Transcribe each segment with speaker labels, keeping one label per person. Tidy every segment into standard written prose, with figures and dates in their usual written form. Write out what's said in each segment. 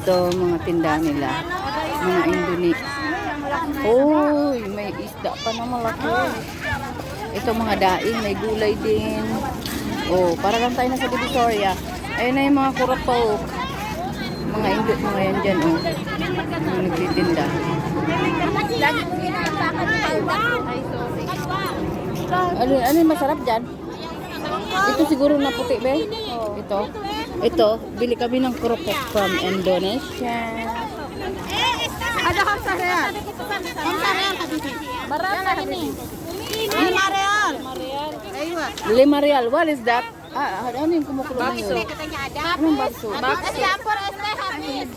Speaker 1: Ito, mga tinda nila. Mga Indonesia. Oh, may isda pa na malaki. Ito, mga daing. May gulay din. Oh, para lang tayo na sa Divisoria. Ayun na yung mga kurapaw. Mga Indo, mga yan dyan, oh. Mga nagtitinda. Ano yung masarap dyan? Ito siguro na puti, be? Ito, bili kami ng keropok from Indonesia.
Speaker 2: Ada hamsa real. Hamsa real habibie. Berapa ini? 5 real.
Speaker 1: 5 real. What is that? Ano yung kumukulo na yun? Anong bakso?
Speaker 2: Campur este habib.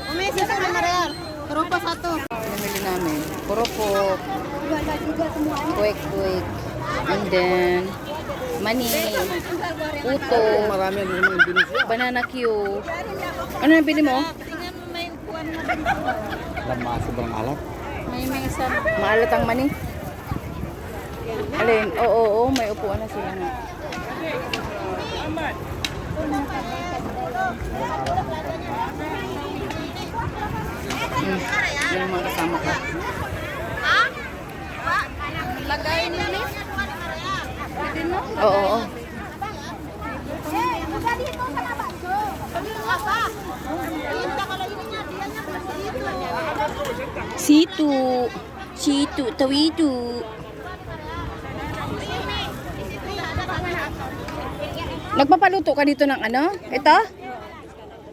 Speaker 2: Umisi sa 5 real. Keropok 1.
Speaker 1: Namili namin. Keropok. Kwek-kwek. And then, mani. Puto.
Speaker 3: Marami ang mga Indonesia.
Speaker 1: Banana Q. Ano yung pili mo?
Speaker 3: Lama, sobrang alat.
Speaker 2: May mesa.
Speaker 1: Maalat ang mani. Alin? Oo, may upuan na sila nga. Yan ang mga kasama ko.
Speaker 2: Lagay nila.
Speaker 1: Oo. Situ, tawitu. Nagpapaluto ka dito ng ano? Ito?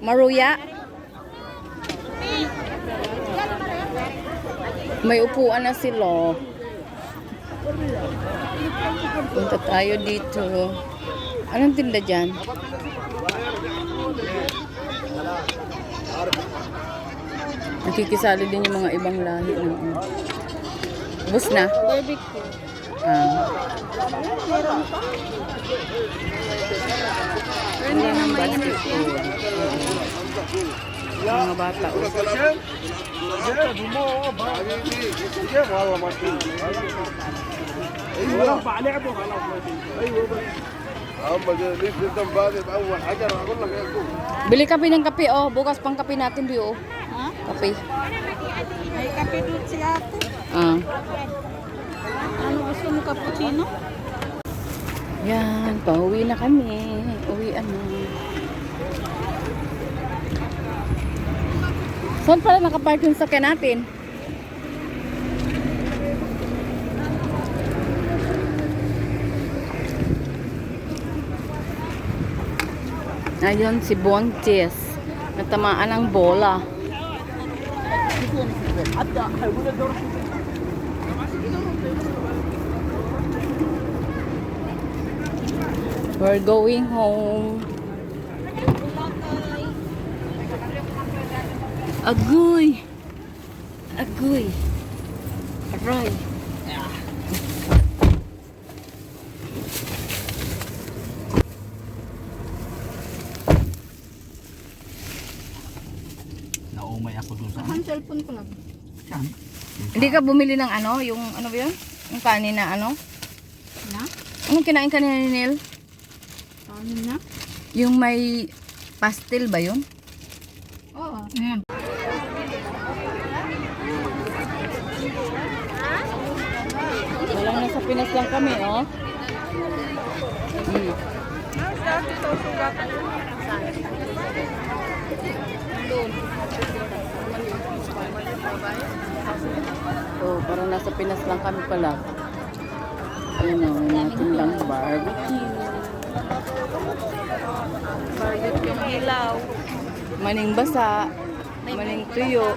Speaker 1: Maruya? May upuan na sila. Punta tayo dito. Anong tinda dyan? Nakikisali din yung mga ibang lahi. Bus na?
Speaker 2: Barbecue. Hindi na mainit yan.
Speaker 1: Mga bata.
Speaker 3: ايوه لعبوا خلاص ايوه بس هم ليش جدا بادئ باول حجر اقول لك يا اخوي
Speaker 1: Bili kape ng kape, oh. Bukas pang kape natin, Bio.
Speaker 2: Ha?
Speaker 1: Kape.
Speaker 2: May kape doon si ate. Ano gusto mo, cappuccino?
Speaker 1: Yan, pauwi na kami. Uwian na. Saan pala nakapark yung sakyan natin? Ayun, si Bontes. Natamaan ng bola. We're going home. Agoy! Agoy! Aray!
Speaker 3: Naumay ako dun sa
Speaker 2: Ang cellphone ko lang.
Speaker 3: Saan?
Speaker 1: Hindi ka bumili ng ano? Yung ano ba yun? Yung kanin na ano?
Speaker 2: Na?
Speaker 1: Anong kinain kanina ni Neil?
Speaker 2: Ano na?
Speaker 1: Yung may pastel ba yun?
Speaker 2: Oo.
Speaker 1: Walang nasa Pinas lang kami, oh. Oh, parang nasa Pinas lang kami pala. Ayun o, natin lang barbecue.
Speaker 2: Bayot yung ilaw.
Speaker 1: Maning basa. Maning tuyo.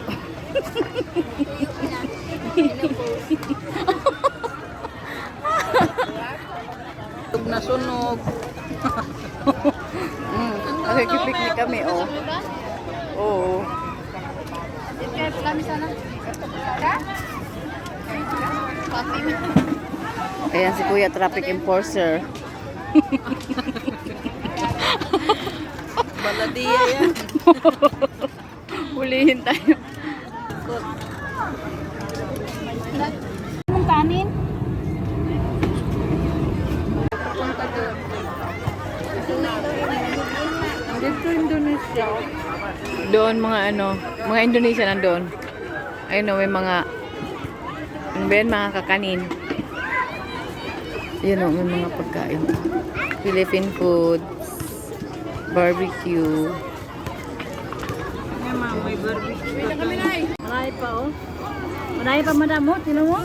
Speaker 2: Tug na sunog.
Speaker 1: Nakikipiknik kami, oh. Oo. Ayan si Kuya Traffic Enforcer.
Speaker 2: Baladiya yan.
Speaker 1: Hulihin tayo.
Speaker 2: Anong kanin?
Speaker 1: Dito Indonesia. Doon mga ano, mga Indonesia nandoon. Ayun o, may mga, ano ba yan, mga kakanin. Yun o, may mga pagkain. Philippine foods, barbecue.
Speaker 2: Yan ma'am, may barbecue. Marami pa oh. Marami pa madam mo, tinan mo.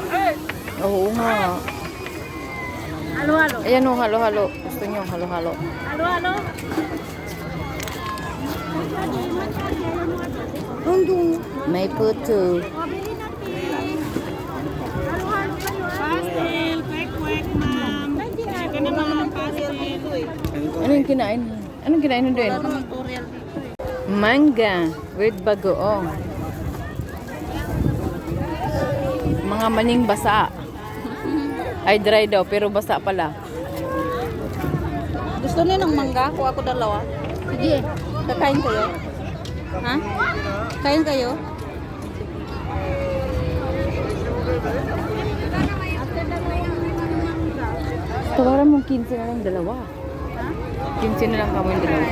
Speaker 1: Oo nga.
Speaker 2: Halo-halo.
Speaker 1: Ayan o, halo-halo. Gusto nyo, halo-halo.
Speaker 2: Halo-halo.
Speaker 1: May puto.
Speaker 2: Pastel, kwek-kwek ma'am. Ika na mga pastel.
Speaker 1: Anong kinain? Anong kinain mo doon?
Speaker 2: Tutorial dito.
Speaker 1: Manga with bagoong. Mga maning basa. Ay, dry daw, pero basa pala.
Speaker 2: Gusto niyo ng mangga? Kuha ko dalawa. Sige. Kakain kayo? Ha? Kain kayo?
Speaker 1: Tawaran mong 15 na lang dalawa. 15 na lang kamo yung dalawa.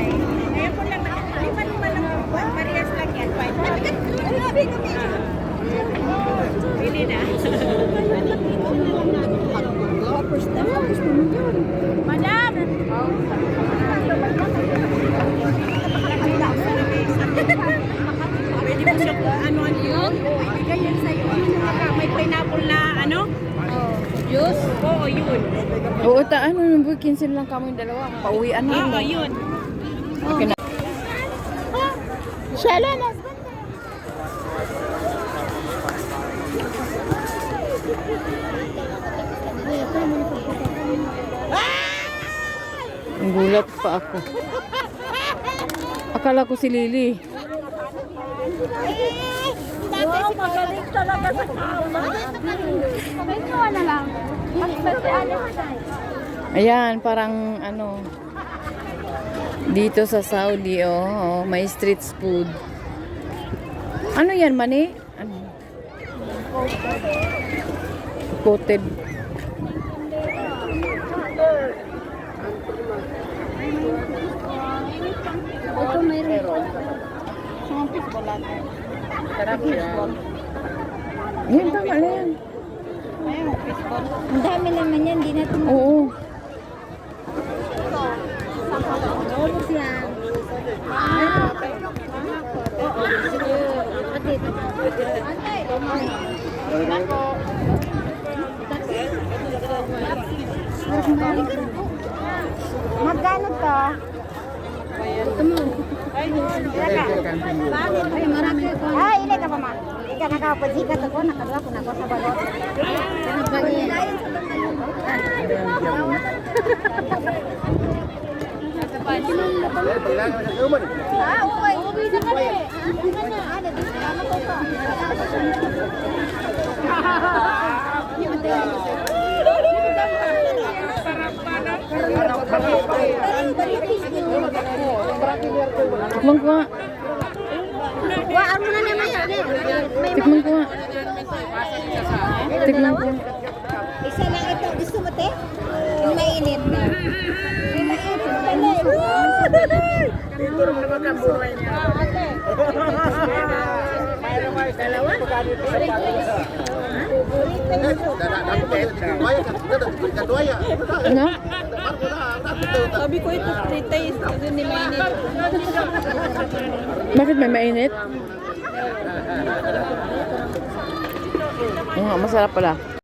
Speaker 2: Lima lang. Parehas lang yan. Pili na. Madam! Pwede mo siya ano yun? Ibigay yan sa'yo. May pineapple na ano? Juice? Oo, yun.
Speaker 1: Oo, ano nung 15 na lang kamo yung dalawa. Pauwian na
Speaker 2: Oo,
Speaker 1: yun.
Speaker 2: yun.
Speaker 1: Okay na. Shala na. Ang gulat pa ako. Akala ko si Lily.
Speaker 2: Wow, magaling talaga sa kama. Ito na lang.
Speaker 1: Ayan, parang ano, dito sa Saudi, oh, may street food. Ano yan, mani? Ano? Coated.
Speaker 2: Ito mayroon. Sampis balat.
Speaker 1: Sarap yan. Yan, tama na yan.
Speaker 2: Ayun, fishball. Ang dami naman yan, di natin
Speaker 1: Oo.
Speaker 2: maubos yan. Magkano to? Ito mo. Ay, marami ko. Ay, ini ka pa ma. Ika nakapagsikat ako, nakadwa ko na ako sa balot.
Speaker 1: Tikman ko nga.
Speaker 2: Waan mo na naman yan.
Speaker 1: Tikman ko nga. Tikman ko.
Speaker 2: Isa lang ito. Gusto mo, te? Yung mainit na. Yung mainit pala. Dito rin naman ang buhay niya. Dalawa?
Speaker 1: Ano?
Speaker 2: Sabi ko ito, 3 days. Kasi hindi mainit.
Speaker 1: Bakit may mainit? Oo nga, masarap pala.